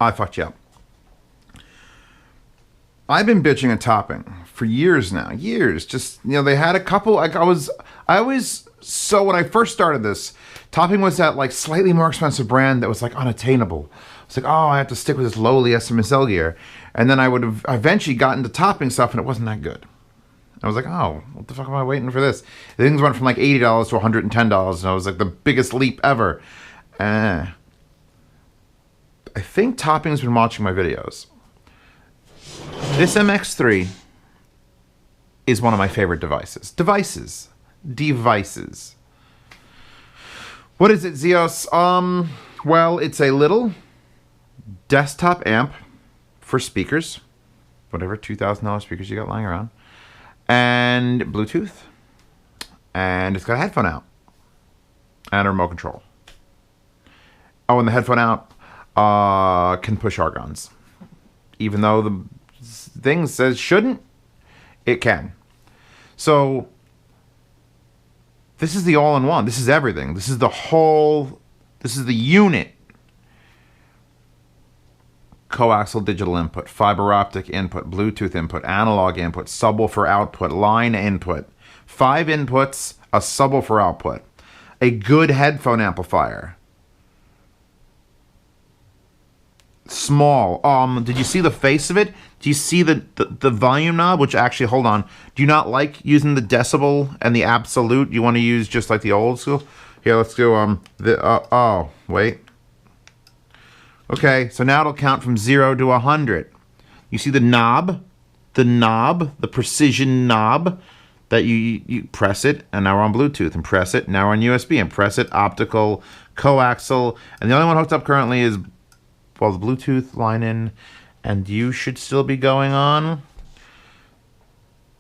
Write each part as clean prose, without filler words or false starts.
I fucked you up. I've been bitching and topping for years now. Years. Just, they had a couple. Like so when I first started this, topping was that like slightly more expensive brand that was like unattainable. It's like, oh, I have to stick with this lowly SMSL gear. And then I would have eventually gotten to topping stuff and it wasn't that good. I was like, oh, what the fuck am I waiting for this? The things went from like $80 to $110 and I was like the biggest leap ever. I think Topping's been watching my videos. This MX3 is one of my favorite devices. Devices. What is it, Zeos? Well, it's a little desktop amp for speakers. Whatever $2,000 speakers you got lying around. And Bluetooth. And it's got a headphone out. And a remote control. Oh, and the headphone out can push argons. Even though the thing says shouldn't, it can. So this is the all-in-one. This is everything. This is the whole, this is the unit. Coaxial digital input, fiber optic input, Bluetooth input, analog input, subwoofer output, line input, 5 inputs, a subwoofer output, a good headphone amplifier. Small. Did you see the face of it? Do you see the volume knob? Which actually, hold on. Do you not like using the decibel and the absolute? You want to use just like the old school? Here, let's do oh, wait. Okay, so now it'll count from 0 to 100. You see the knob, the precision knob that you press it, and now we're on Bluetooth, and press it, now we're on USB, and press it, optical, coaxial, and the only one hooked up currently is, well, the Bluetooth line in, and you should still be going on.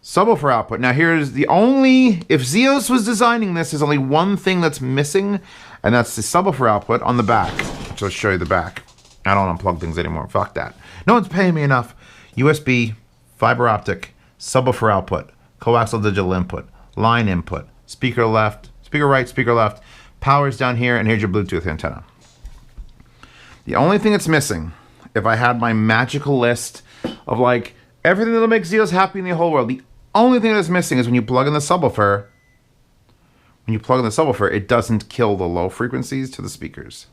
Subwoofer output. Now here's the only, if Zeos was designing this, there's only one thing that's missing, and that's the subwoofer output on the back. Which I'll show you the back. I don't unplug things anymore. Fuck that. No one's paying me enough. USB, fiber optic, subwoofer output, coaxial digital input, line input, speaker left, speaker right, speaker left, power's down here, and here's your Bluetooth antenna. The only thing that's missing, if I had my magical list of like everything that'll make Zeos happy in the whole world, the only thing that's missing is when you plug in the subwoofer, it doesn't kill the low frequencies to the speakers.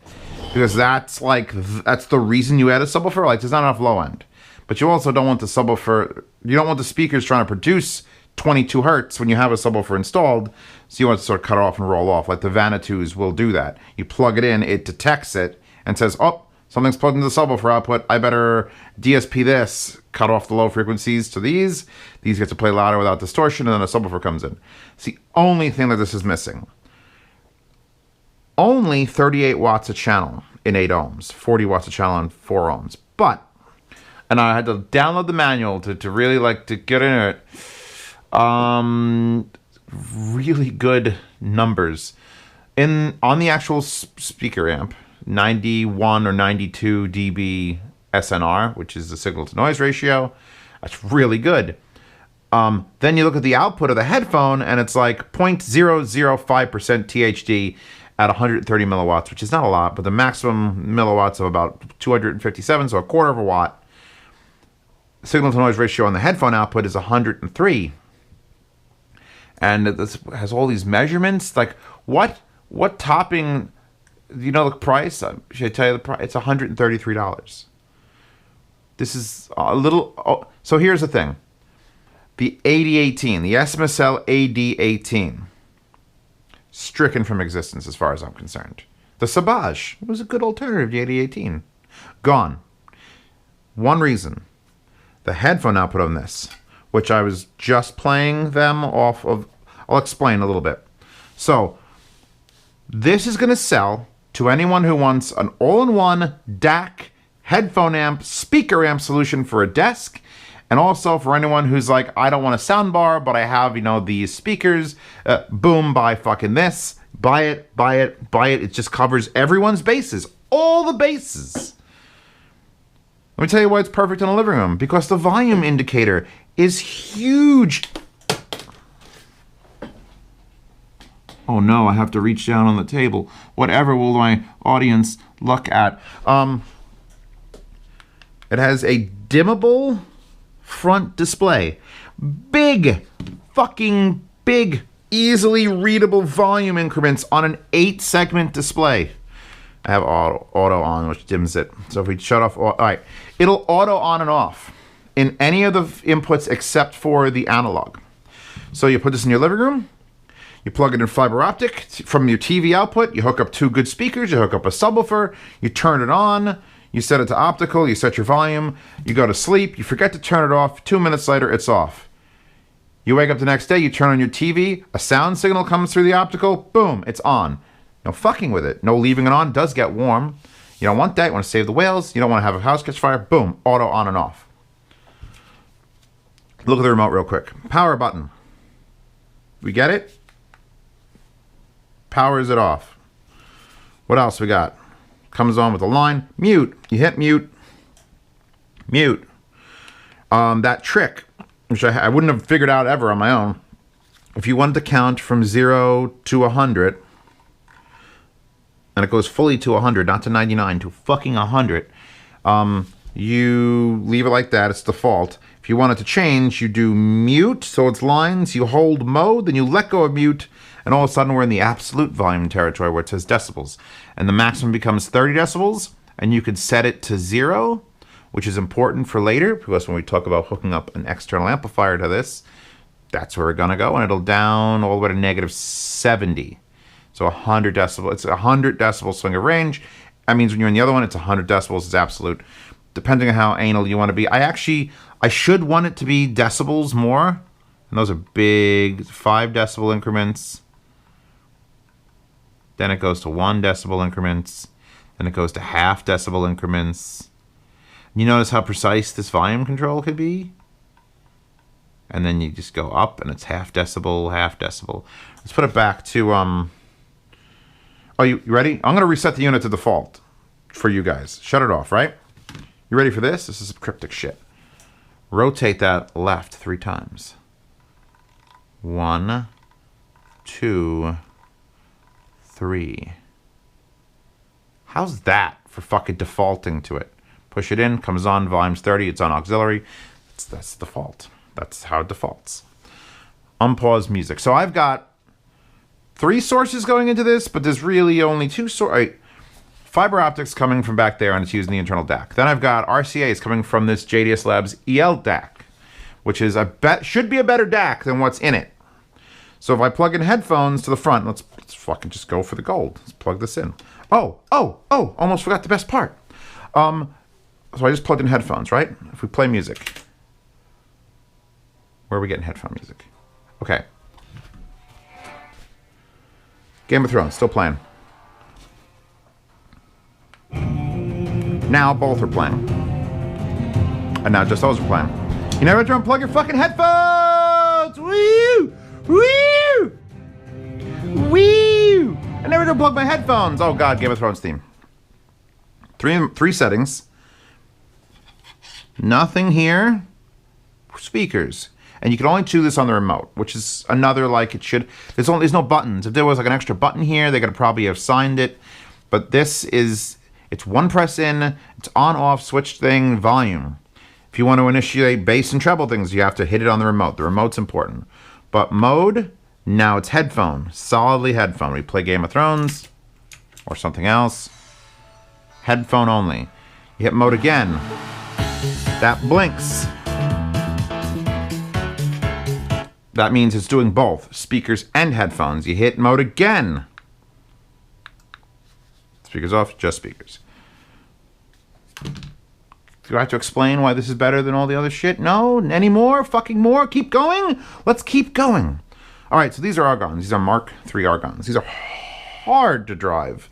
Because that's the reason you add a subwoofer. Like, there's not enough low end. But you also don't want the subwoofer, you don't want the speakers trying to produce 22 hertz when you have a subwoofer installed. So you want to sort of cut it off and roll off. Like the Vanitus will do that. You plug it in, it detects it, and says, oh, something's plugged into the subwoofer output. I better DSP this, cut off the low frequencies to these. These get to play louder without distortion, and then a subwoofer comes in. It's the only thing that this is missing. Only 38 watts a channel in 8 ohms, 40 watts a channel in 4 ohms. But, and I had to download the manual to really like to get into it. Really good numbers. On the actual speaker amp, 91 or 92 dB SNR, which is the signal to noise ratio. That's really good. Then you look at the output of the headphone and it's like 0.005% THD at 130 milliwatts, which is not a lot, but the maximum milliwatts of about 257, so a quarter of a watt. Signal to noise ratio on the headphone output is 103. And this has all these measurements. Like, what topping, you know the price? Should I tell you the price? It's $133. This is a little, so here's the thing. The AD18, the SMSL AD18, stricken from existence as far as I'm concerned. The Sabaj was a good alternative to the AD18. Gone. One reason. The headphone output on this, which I was just playing them off of, I'll explain a little bit. So, this is going to sell to anyone who wants an all-in-one DAC, headphone amp, speaker amp solution for a desk, and also for anyone who's like, I don't want a sound bar, but I have, these speakers. Boom, buy fucking this. Buy it, buy it, buy it. It just covers everyone's bases. All the bases. Let me tell you why it's perfect in a living room. Because the volume indicator is huge. Oh no, I have to reach down on the table. Whatever will my audience look at? It has a dimmable front display. Big, fucking big, easily readable volume increments on an 8-segment display. I have auto on, which dims it. So if we shut off, all right, it'll auto on and off in any of the inputs except for the analog. So you put this in your living room, you plug it in fiber optic from your TV output, you hook up 2 good speakers, you hook up a subwoofer, you turn it on, you set it to optical, you set your volume, you go to sleep, you forget to turn it off, 2 minutes later it's off. You wake up the next day, you turn on your TV, a sound signal comes through the optical, boom, it's on. No fucking with it. No leaving it on. It does get warm. You don't want that. You want to save the whales. You don't want to have a house catch fire. Boom. Auto on and off. Look at the remote real quick. Power button. We get it? Powers it off. What else we got? Comes on with a line. Mute. You hit mute. Mute. That trick, which I wouldn't have figured out ever on my own. If you wanted to count from 0 to 100... and it goes fully to 100, not to 99, to fucking 100. You leave it like that. It's default. If you want it to change, you do mute, so it's lines. You hold mode, then you let go of mute, and all of a sudden we're in the absolute volume territory where it says decibels. And the maximum becomes 30 decibels, and you could set it to 0, which is important for later, because when we talk about hooking up an external amplifier to this, that's where we're going to go, and it'll down all the way to negative 70. So 100 decibels. It's a 100 decibel swing of range. That means when you're in the other one, it's 100 decibels. It's absolute. Depending on how anal you want to be. I should want it to be decibels more. And those are big 5 decibel increments. Then it goes to 1 decibel increments. Then it goes to half decibel increments. You notice how precise this volume control could be? And then you just go up and it's half decibel, half decibel. Let's put it back to... Oh, you ready? I'm going to reset the unit to default for you guys. Shut it off, right? You ready for this? This is cryptic shit. Rotate that left 3 times. 1, 2, 3. How's that for fucking defaulting to it? Push it in, comes on, volume's 30, it's on auxiliary. That's default. That's how it defaults. Unpause music. So I've got 3 sources going into this, but there's really only 2 sources. Fiber optics coming from back there, and it's using the internal DAC. Then I've got RCAs coming from this JDS Labs EL DAC, which is should be a better DAC than what's in it. So if I plug in headphones to the front, let's fucking just go for the gold. Let's plug this in. Oh, almost forgot the best part. So I just plugged in headphones, right? If we play music, where are we getting headphone music? Okay. Game of Thrones, still playing. Now both are playing. And now just those are playing. You never have to unplug your fucking headphones! Woo! Woo! Woo! I never have to unplug my headphones! Oh god, Game of Thrones theme. Three settings. Nothing here. Speakers. And you can only do this on the remote, which is another like it should. There's no buttons. If there was like an extra button here, they could probably have signed it. But this is, it's one press in, it's on off switch thing, volume. If you want to initiate bass and treble things, you have to hit it on the remote. The remote's important. But mode, now it's headphone, solidly headphone. We play Game of Thrones or something else. Headphone only. You hit mode again. That blinks. That means it's doing both, speakers and headphones. You hit mode again. Speakers off, just speakers. Do I have to explain why this is better than all the other shit? No? Any more? Fucking more? Keep going? Let's keep going. All right, so these are argons. These are Mark III argons. These are hard to drive.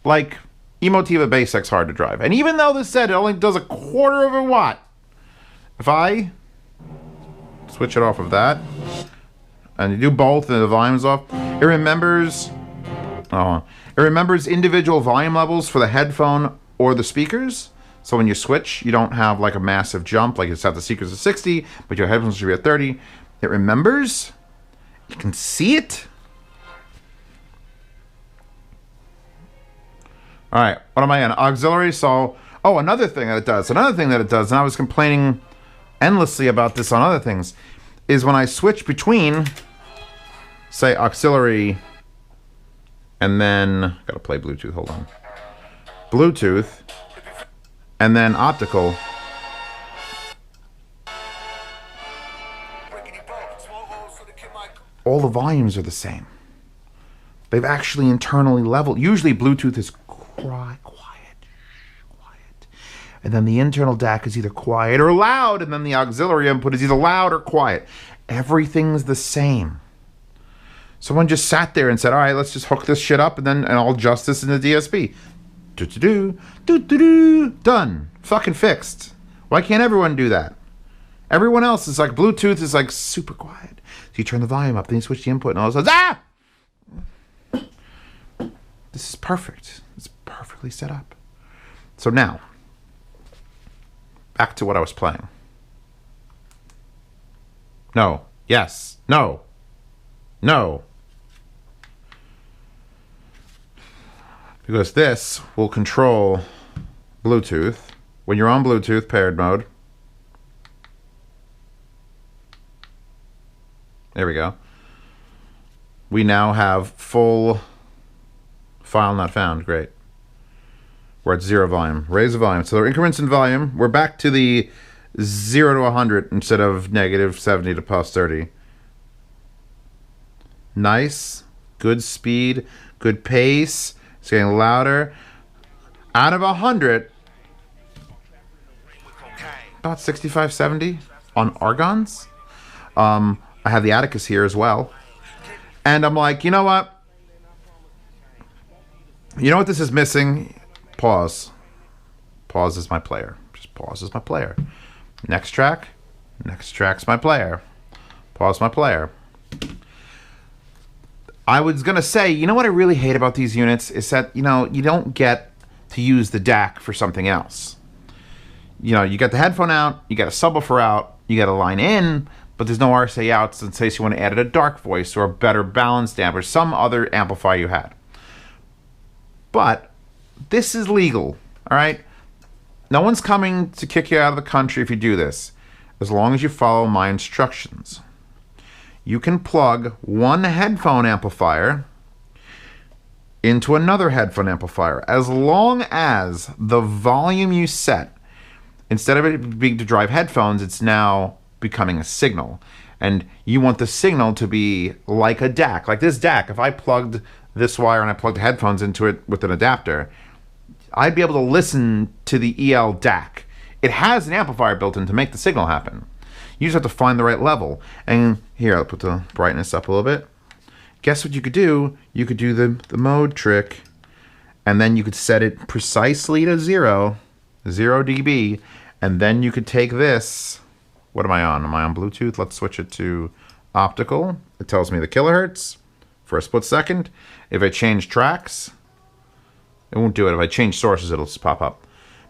Like Emotiva Basics hard to drive. And even though this said it only does 1/4 of a watt, if I switch it off of that, and you do both and the volume's off, it remembers individual volume levels for the headphone or the speakers. So when you switch, you don't have like a massive jump, like it's at the speakers at 60, but your headphones should be at 30. It remembers. You can see it. All right, what am I in? Auxiliary. So Oh, another thing that it does, and I was complaining endlessly about this on other things, is when I switch between, say, auxiliary, and then, gotta play Bluetooth, hold on. Bluetooth, and then optical. All the volumes are the same. They've actually internally leveled. Usually Bluetooth is quiet. And then the internal DAC is either quiet or loud, and then the auxiliary input is either loud or quiet. Everything's the same. Someone just sat there and said, all right, let's just hook this shit up, and I'll adjust this in the DSP. Done. Fucking fixed. Why can't everyone do that? Everyone else is like, Bluetooth is like super quiet. So you turn the volume up, then you switch the input, and all of a sudden, this is perfect. It's perfectly set up. So now, back to what I was playing. No. Yes. No. No. Because this will control Bluetooth. When you're on Bluetooth paired mode. There we go. We now have full file not found. Great. We're at 0 volume. Raise the volume. So there are increments in volume. We're back to the 0 to 100 instead of negative 70 to plus 30. Nice. Good speed. Good pace. It's getting louder. Out of 100, about 65, 70 on argons. I have the Atticus here as well. And I'm like, you know what? You know what this is missing? Pause. Pause is my player. Just pause is my player. Next track. Next track's my player. Pause my player. I was going to say, you know what I really hate about these units is that, you know, you don't get to use the DAC for something else. You know, you got the headphone out, you got a subwoofer out, you got a line in, but there's no RSA outs in case you want to add a dark voice or a better balance amp or some other amplifier you had. But this is legal, all right? No one's coming to kick you out of the country if you do this, as long as you follow my instructions. You can plug one headphone amplifier into another headphone amplifier, as long as the volume you set, instead of it being to drive headphones, it's now becoming a signal. And you want the signal to be like a DAC. Like this DAC, if I plugged this wire and I plugged headphones into it with an adapter, I'd be able to listen to the EL DAC. It has an amplifier built in to make the signal happen. You just have to find the right level. And here, I'll put the brightness up a little bit. Guess what you could do? You could do the mode trick, and then you could set it precisely to 0 dB, and then you could take this. What am I on? Am I on Bluetooth? Let's switch it to optical. It tells me the kilohertz for a split second. If I change tracks, it won't do it. If I change sources, it'll just pop up.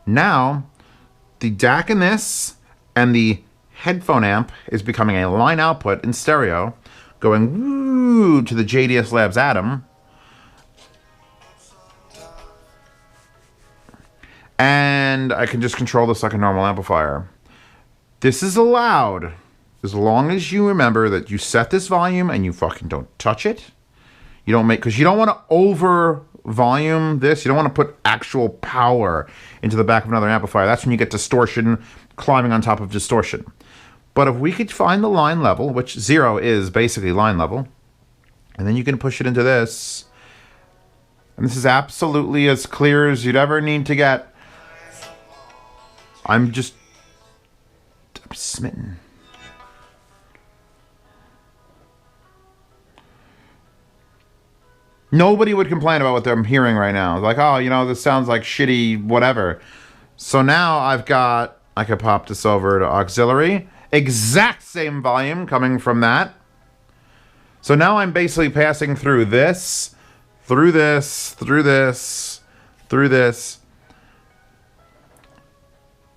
Now, the DAC in this and the headphone amp is becoming a line output in stereo, going woo to the JDS Labs Atom. And I can just control this like a normal amplifier. This is allowed as long as you remember that you set this volume and you fucking don't touch it. You don't make, because you don't want to over volume this. You don't want to put actual power into the back of another amplifier. That's when you get distortion climbing on top of distortion. But if we could find the line level, which 0 is basically line level, and then you can push it into this, and this is absolutely as clear as you'd ever need to get. I'm smitten. Nobody would complain about what I'm hearing right now. Like, oh, you know, this sounds like shitty whatever. So now I could pop this over to auxiliary. Exact same volume coming from that. So now I'm basically passing through this, through this, through this, through this.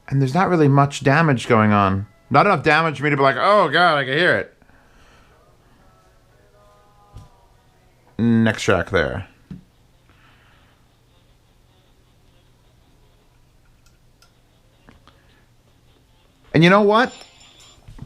And there's not really much damage going on. Not enough damage for me to be like, oh God, I can hear it. Next track there. And you know what?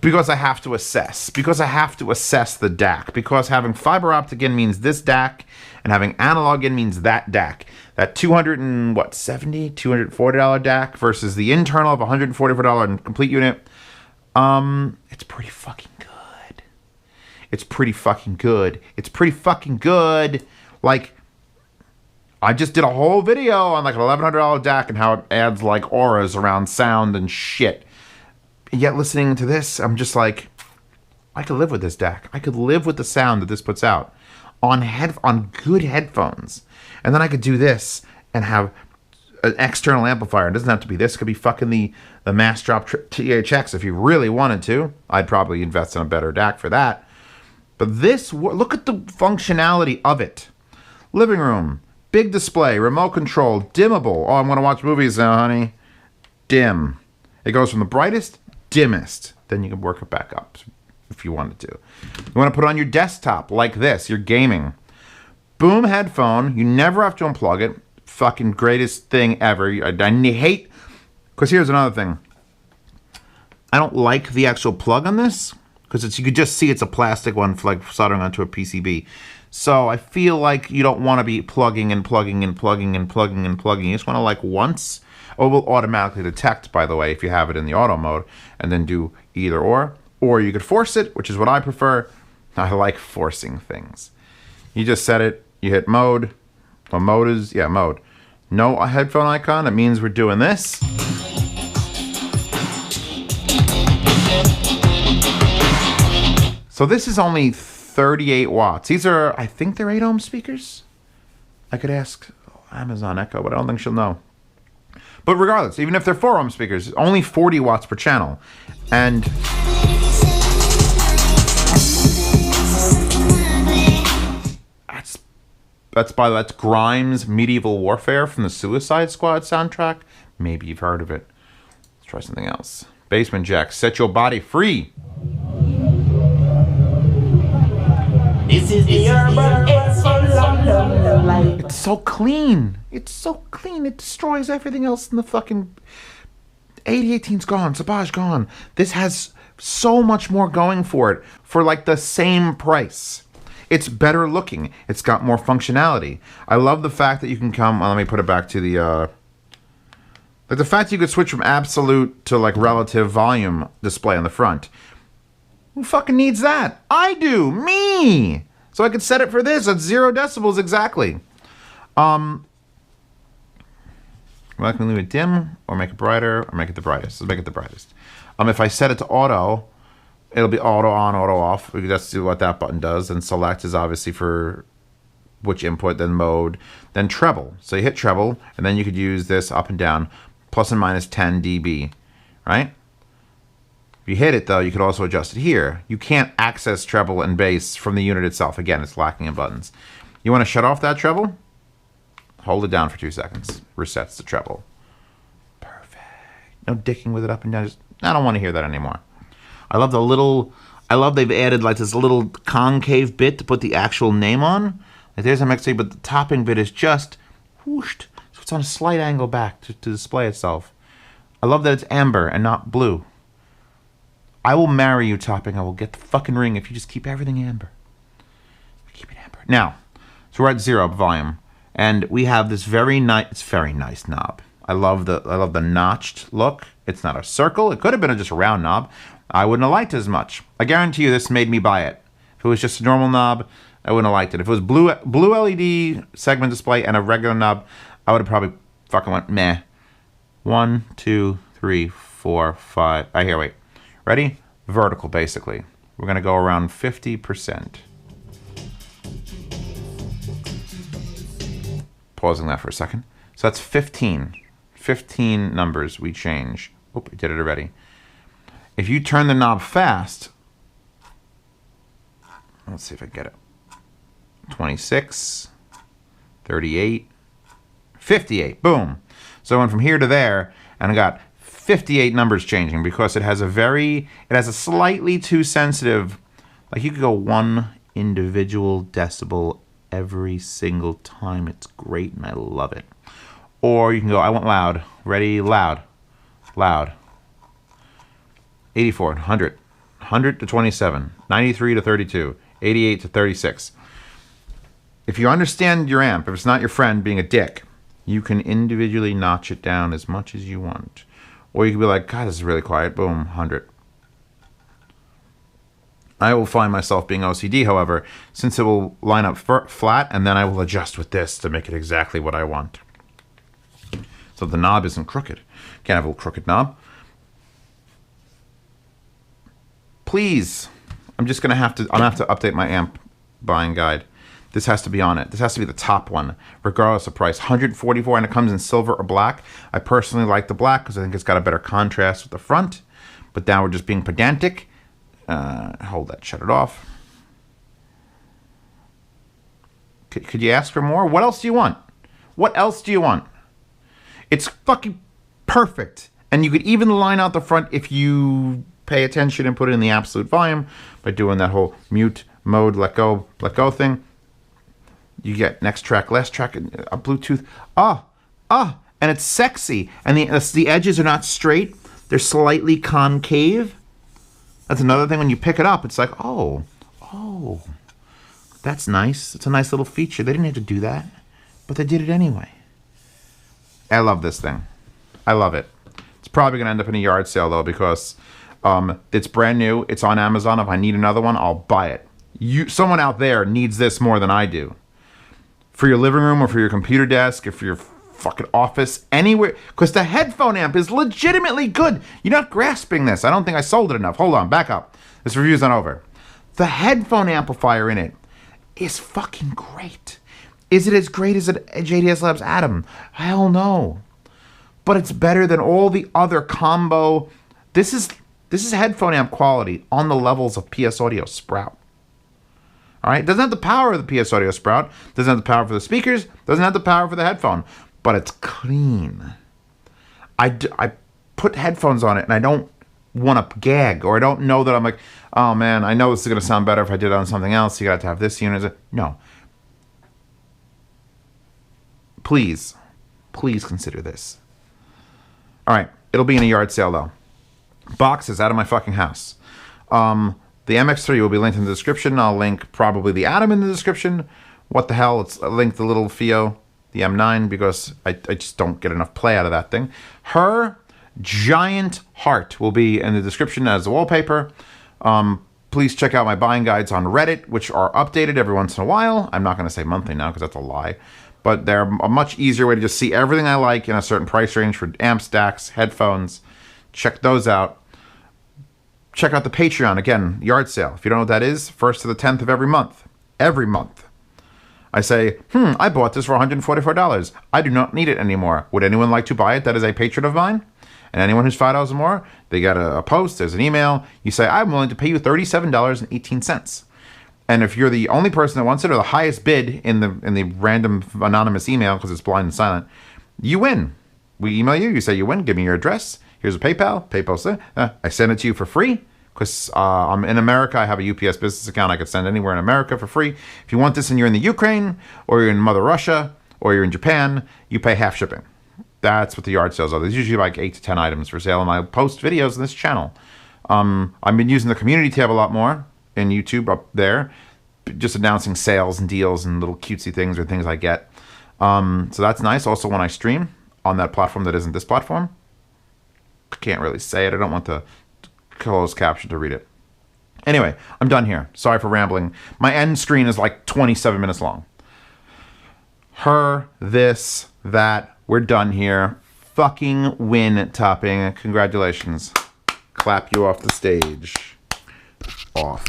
Because I have to assess. Because I have to assess the DAC. Because having fiber optic in means this DAC, and having analog in means that DAC. That $240 DAC versus the internal of $144 complete unit. It's pretty fucking good. It's pretty fucking good. It's pretty fucking good. Like, I just did a whole video on like an $1,100 DAC and how it adds like auras around sound and shit. Yet listening to this, I'm just like, I could live with this DAC. I could live with the sound that this puts out on good headphones. And then I could do this and have an external amplifier. It doesn't have to be this. It could be fucking the Mass Drop THX if you really wanted to. I'd probably invest in a better DAC for that. But this, look at the functionality of it. Living room, big display, remote control, dimmable. Oh, I'm going to watch movies now, honey. Dim. It goes from the brightest, dimmest. Then you can work it back up if you wanted to. You want to put it on your desktop like this. You're gaming. Boom headphone. You never have to unplug it. Fucking greatest thing ever. I hate... Because here's another thing. I don't like the actual plug on this. Because you could just see it's a plastic one for like soldering onto a PCB. So I feel like you don't want to be plugging and plugging and plugging and plugging and plugging. You just want to like once. Or it will automatically detect, by the way, if you have it in the auto mode. And then do either or. Or you could force it, which is what I prefer. I like forcing things. You just set it. You hit mode. Well, mode is, yeah, mode. No headphone icon. That means we're doing this. So this is only 38 watts. These are, I think they're 8 ohm speakers. I could ask Amazon Echo, but I don't think she'll know. But regardless, even if they're 4 ohm speakers, only 40 watts per channel. And that's Grimes' Medieval Warfare from the Suicide Squad soundtrack. Maybe you've heard of it. Let's try something else. Basement Jack, set your body free. This is the urban. It's so clean. It's so clean. It destroys everything else in the fucking 8018's gone. Sabaj gone. This has so much more going for it for like the same price. It's better looking. It's got more functionality. I love the fact that you can come... let me put it back to the... like the fact that you could switch from absolute to like relative volume display on the front. Who fucking needs that? I do. Me. So I could set it for this at 0 decibels exactly. Well, I can leave it dim or make it brighter or make it the brightest. Let's make it the brightest. If I set it to auto, it'll be auto on, auto off. We can just see what that button does. And select is obviously for which input, then mode, then treble. So you hit treble, and then you could use this up and down, plus and minus 10 dB, right? If you hit it, though, you could also adjust it here. You can't access treble and bass from the unit itself. Again, it's lacking in buttons. You want to shut off that treble? Hold it down for 2 seconds. Resets the treble. Perfect. No dicking with it up and down. I don't want to hear that anymore. I love they've added like this little concave bit to put the actual name on. Like there's MX3, but the topping bit is just whooshed. So it's on a slight angle back to display itself. I love that it's amber and not blue. I will marry you, topping. I will get the fucking ring if you just keep everything amber. Keep it amber. Now, so we're at 0 volume, and we have this very nice knob. I love the notched look. It's not a circle. It could have been just a round knob. I wouldn't have liked it as much. I guarantee you this made me buy it. If it was just a normal knob, I wouldn't have liked it. If it was blue LED segment display and a regular knob, I would have probably fucking went meh. 1, 2, 3, 4, 5. Wait. Ready? Vertical, basically. We're going to go around 50%. Pausing that for a second. So that's 15. 15 numbers we change. Oop, I did it already. If you turn the knob fast, let's see if I get it. 26, 38, 58. Boom. So I went from here to there, and I got 58 numbers changing because it has a slightly too sensitive, like you could go 1 individual decibel every single time. It's great and I love it. Or you can go, I want loud. Ready? Loud. Loud. 84, 100, 100 to 27, 93 to 32, 88 to 36. If you understand your amp, if it's not your friend being a dick, you can individually notch it down as much as you want. Or you can be like, God, this is really quiet. Boom, 100. I will find myself being OCD, however, since it will line up flat, and then I will adjust with this to make it exactly what I want. So the knob isn't crooked. Can't have a little crooked knob. Please, I'm gonna have to update my amp buying guide. This has to be on it. This has to be the top one, regardless of price. 144, and it comes in silver or black. I personally like the black because I think it's got a better contrast with the front. But now we're just being pedantic. Hold that, shut it off. Could you ask for more? What else do you want? What else do you want? It's fucking perfect. And you could even line out the front if you pay attention and put it in the absolute volume by doing that whole mute mode, let go thing. You get next track, last track, a Bluetooth. And it's sexy. And the edges are not straight. They're slightly concave. That's another thing. When you pick it up, it's like, oh, that's nice. It's a nice little feature. They didn't have to do that, but they did it anyway. I love this thing. I love it. It's probably going to end up in a yard sale, though, because it's brand new. It's on Amazon. If I need another one, I'll buy it. Someone out there needs this more than I do. For your living room or for your computer desk or for your fucking office, anywhere. Because the headphone amp is legitimately good. You're not grasping this. I don't think I sold it enough. Hold on, back up. This review's not over. The headphone amplifier in it is fucking great. Is it as great as a JDS Labs Atom? Hell no. But it's better than all the other combo. This is headphone amp quality on the levels of PS Audio Sprout. All right, doesn't have the power of the PS Audio Sprout, doesn't have the power for the speakers, doesn't have the power for the headphone, but it's clean. I put headphones on it and I don't want to gag, or I don't know that I'm like, oh man, I know this is going to sound better if I did it on something else. You got to have this unit. No. Please consider this. All right, it'll be in a yard sale though. Boxes out of my fucking house. The MX3 will be linked in the description. I'll link probably the Atom in the description. What the hell? I'll link the little Fio, the M9, because I just don't get enough play out of that thing. Her giant heart will be in the description as a wallpaper. Please check out my buying guides on Reddit, which are updated every once in a while. I'm not going to say monthly now because that's a lie. But they're a much easier way to just see everything I like in a certain price range for amp stacks, headphones. Check those out. Check out the Patreon. Again, yard sale. If you don't know what that is, 1st to the 10th of every month. Every month. I say, I bought this for $144. I do not need it anymore. Would anyone like to buy it that is a patron of mine? And anyone who's $5 or more, they get a post, there's an email. You say, I'm willing to pay you $37.18. And if you're the only person that wants it, or the highest bid in the random anonymous email, because it's blind and silent, you win. We email you. You say you win. Give me your address. Here's a PayPal. I send it to you for free because I'm in America. I have a UPS business account. I could send anywhere in America for free. If you want this and you're in the Ukraine, or you're in Mother Russia, or you're in Japan, you pay half shipping. That's what the yard sales are. There's usually like 8 to 10 items for sale, and I post videos on this channel. I've been using the community tab a lot more in YouTube up there, just announcing sales and deals and little cutesy things or things I get. So that's nice. Also, when I stream on that platform that isn't this platform, can't really say it. I don't want the closed caption to read it. Anyway, I'm done here. Sorry for rambling. My end screen is like 27 minutes long. Her, this, that. We're done here. Fucking win topping. Congratulations. Clap you off the stage. Off.